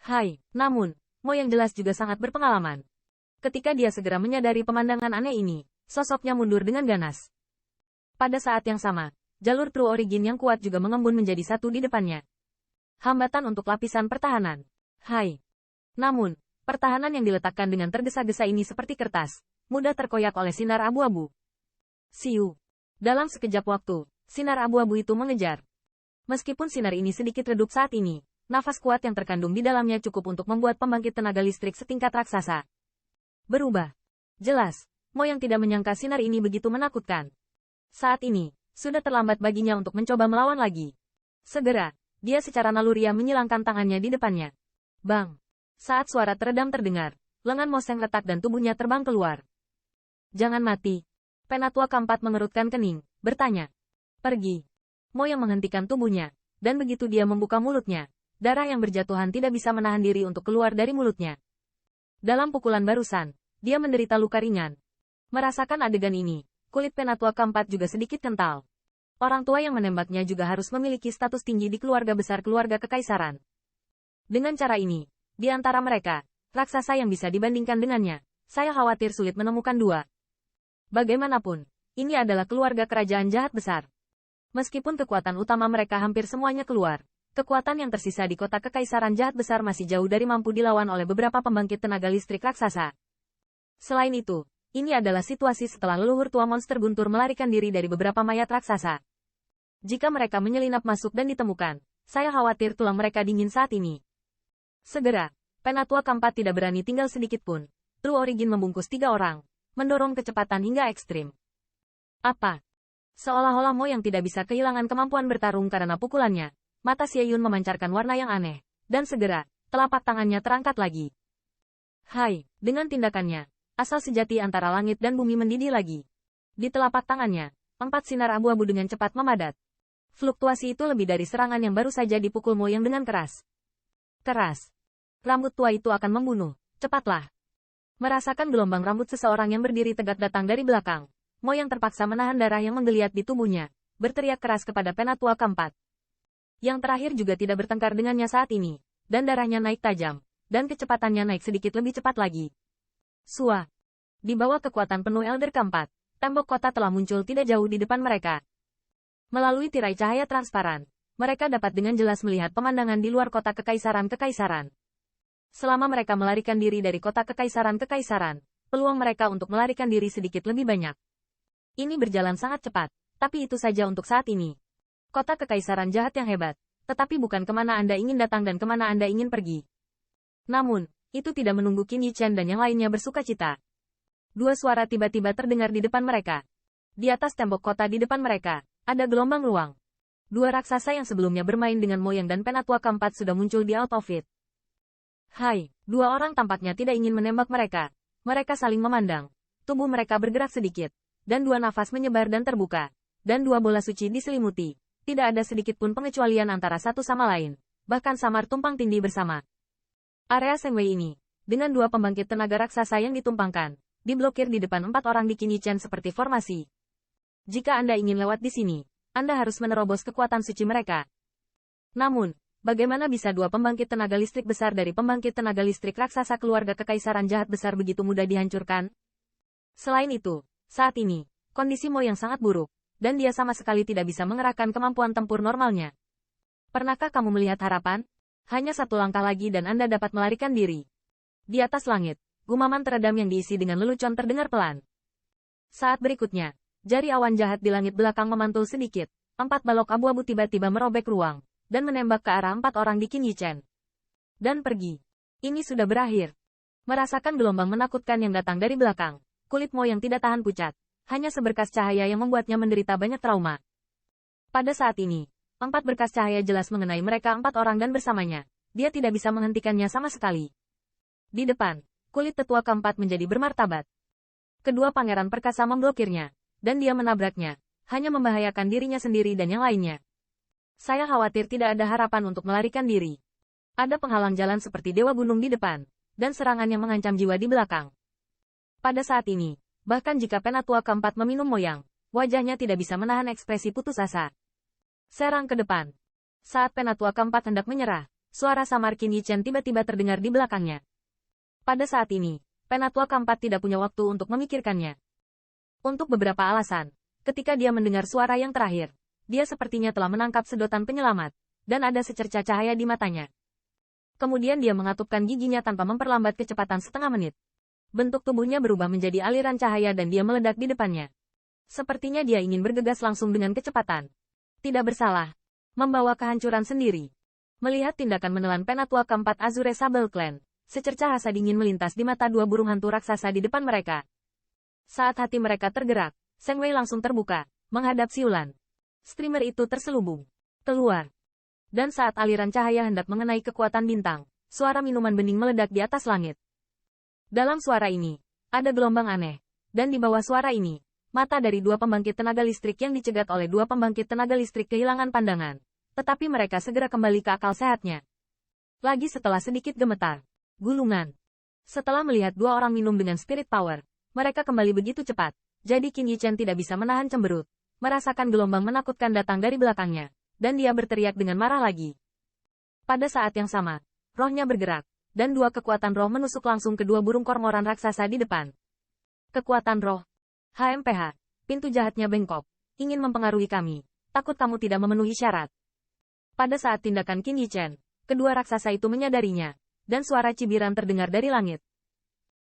Hai, namun, Mo yang jelas juga sangat berpengalaman. Ketika dia segera menyadari pemandangan aneh ini, sosoknya mundur dengan ganas. Pada saat yang sama, jalur True Origin yang kuat juga mengembun menjadi satu di depannya. Hambatan untuk lapisan pertahanan. Hai. Namun, pertahanan yang diletakkan dengan tergesa-gesa ini seperti kertas, mudah terkoyak oleh sinar abu-abu. Siu. Dalam sekejap waktu, sinar abu-abu itu mengejar. Meskipun sinar ini sedikit redup saat ini, nafas kuat yang terkandung di dalamnya cukup untuk membuat pembangkit tenaga listrik setingkat raksasa berubah. Jelas, Mo yang tidak menyangka sinar ini begitu menakutkan. Saat ini, sudah terlambat baginya untuk mencoba melawan lagi. Segera, dia secara naluriah menyilangkan tangannya di depannya. Bang! Saat suara teredam terdengar, lengan Mo Seng retak dan tubuhnya terbang keluar. Jangan mati. Penatua keempat mengerutkan kening, bertanya. Pergi. Mo yang menghentikan tubuhnya, dan begitu dia membuka mulutnya, darah yang berjatuhan tidak bisa menahan diri untuk keluar dari mulutnya. Dalam pukulan barusan, dia menderita luka ringan. Merasakan adegan ini, kulit penatua keempat juga sedikit kental. Orang tua yang menembaknya juga harus memiliki status tinggi di keluarga besar keluarga kekaisaran. Dengan cara ini, di antara mereka, raksasa yang bisa dibandingkan dengannya, saya khawatir sulit menemukan dua. Bagaimanapun, ini adalah keluarga kerajaan jahat besar. Meskipun kekuatan utama mereka hampir semuanya keluar, kekuatan yang tersisa di kota kekaisaran jahat besar masih jauh dari mampu dilawan oleh beberapa pembangkit tenaga listrik raksasa. Selain itu, ini adalah situasi setelah leluhur tua monster guntur melarikan diri dari beberapa mayat raksasa. Jika mereka menyelinap masuk dan ditemukan, saya khawatir tulang mereka dingin saat ini. Segera, penatua keempat tidak berani tinggal sedikit pun. True Origin membungkus 3 orang, mendorong kecepatan hingga ekstrim. Apa? Seolah-olah Mo yang tidak bisa kehilangan kemampuan bertarung karena pukulannya, mata Xie Yun memancarkan warna yang aneh, dan segera, telapak tangannya terangkat lagi. Hai, dengan tindakannya, asal sejati antara langit dan bumi mendidih lagi. Di telapak tangannya, 4 sinar abu-abu dengan cepat memadat. Fluktuasi itu lebih dari serangan yang baru saja dipukul Mo yang dengan keras. Keras. Rambut tua itu akan membunuh, cepatlah. Merasakan gelombang rambut seseorang yang berdiri tegak datang dari belakang, Mo yang terpaksa menahan darah yang menggeliat di tubuhnya, berteriak keras kepada penatua keempat. Yang terakhir juga tidak bertengkar dengannya saat ini, dan darahnya naik tajam, dan kecepatannya naik sedikit lebih cepat lagi. Sua. Di bawah kekuatan penuh Elder keempat, tembok kota telah muncul tidak jauh di depan mereka. Melalui tirai cahaya transparan, mereka dapat dengan jelas melihat pemandangan di luar kota kekaisaran-kekaisaran. Selama mereka melarikan diri dari kota kekaisaran-kekaisaran, peluang mereka untuk melarikan diri sedikit lebih banyak. Ini berjalan sangat cepat, tapi itu saja untuk saat ini. Kota kekaisaran jahat yang hebat, tetapi bukan kemana Anda ingin datang dan kemana Anda ingin pergi. Namun, itu tidak menunggu Qin Yichen dan yang lainnya bersuka cita. 2 suara tiba-tiba terdengar di depan mereka. Di atas tembok kota di depan mereka, ada gelombang ruang. 2 raksasa yang sebelumnya bermain dengan Moyang dan penatua keempat sudah muncul di out of it. Hai, 2 orang tampaknya tidak ingin menembak mereka. Mereka saling memandang. Tubuh mereka bergerak sedikit. Dan 2 nafas menyebar dan terbuka. Dan 2 bola suci diselimuti. Tidak ada sedikit pun pengecualian antara satu sama lain. Bahkan samar tumpang tindih bersama. Area Sengwei ini, dengan 2 pembangkit tenaga raksasa yang ditumpangkan, diblokir di depan 4 orang di Qin Yichen seperti formasi. Jika Anda ingin lewat di sini, Anda harus menerobos kekuatan suci mereka. Namun, bagaimana bisa 2 pembangkit tenaga listrik besar dari pembangkit tenaga listrik raksasa keluarga kekaisaran jahat besar begitu mudah dihancurkan? Selain itu, saat ini, kondisi Mo yang sangat buruk, dan dia sama sekali tidak bisa mengerahkan kemampuan tempur normalnya. Pernahkah kamu melihat harapan? Hanya 1 langkah lagi dan Anda dapat melarikan diri. Di atas langit, gumaman teredam yang diisi dengan lelucon terdengar pelan. Saat berikutnya, jari awan jahat di langit belakang memantul sedikit. 4 balok abu-abu tiba-tiba merobek ruang, dan menembak ke arah 4 orang di Qin Yichen. Dan pergi. Ini sudah berakhir. Merasakan gelombang menakutkan yang datang dari belakang. Kulit Mo yang tidak tahan pucat, hanya seberkas cahaya yang membuatnya menderita banyak trauma. Pada saat ini, 4 berkas cahaya jelas mengenai mereka 4 orang dan bersamanya, dia tidak bisa menghentikannya sama sekali. Di depan, kulit tetua keempat menjadi bermartabat. Kedua pangeran perkasa memblokirnya, dan dia menabraknya, hanya membahayakan dirinya sendiri dan yang lainnya. Saya khawatir tidak ada harapan untuk melarikan diri. Ada penghalang jalan seperti Dewa Gunung di depan, dan serangan yang mengancam jiwa di belakang. Pada saat ini, bahkan jika penatua keempat meminum Moyang, wajahnya tidak bisa menahan ekspresi putus asa. Serang ke depan. Saat penatua keempat hendak menyerah, Suara samar Qin Yichen tiba-tiba terdengar di belakangnya. Pada saat ini, Penatua keempat tidak punya waktu untuk memikirkannya. Untuk beberapa alasan, ketika dia mendengar suara yang terakhir, dia sepertinya telah menangkap sedotan penyelamat, dan ada secercah cahaya di matanya. Kemudian dia mengatupkan giginya tanpa memperlambat kecepatan setengah menit. Bentuk tubuhnya berubah menjadi aliran cahaya dan dia meledak di depannya. Sepertinya dia ingin bergegas langsung dengan kecepatan. Tidak bersalah. Membawa kehancuran sendiri. Melihat tindakan menelan Penatua keempat Azure Sable Clan, secercah asa dingin melintas di mata dua burung hantu raksasa di depan mereka. Saat hati mereka tergerak, Seng Wei langsung terbuka, menghadap siulan. Streamer itu terselubung. Keluar. Dan saat aliran cahaya hendak mengenai kekuatan bintang, suara minuman bening meledak di atas langit. Dalam suara ini, ada gelombang aneh. Dan di bawah suara ini, mata dari dua pembangkit tenaga listrik yang dicegat oleh dua pembangkit tenaga listrik kehilangan pandangan. Tetapi mereka segera kembali ke akal sehatnya. Lagi setelah sedikit gemetar. Gulungan. Setelah melihat dua orang minum dengan spirit power, mereka kembali begitu cepat. Jadi Qin Yichen tidak bisa menahan cemberut. Merasakan gelombang menakutkan datang dari belakangnya. Dan dia berteriak dengan marah lagi. Pada saat yang sama, rohnya bergerak. Dan dua kekuatan roh menusuk langsung ke dua burung kormoran raksasa di depan. Kekuatan roh. HMPH. Pintu jahatnya bengkok. Ingin mempengaruhi kami. Takut kamu tidak memenuhi syarat. Pada saat tindakan Qin Yichen, kedua raksasa itu menyadarinya, dan suara cibiran terdengar dari langit.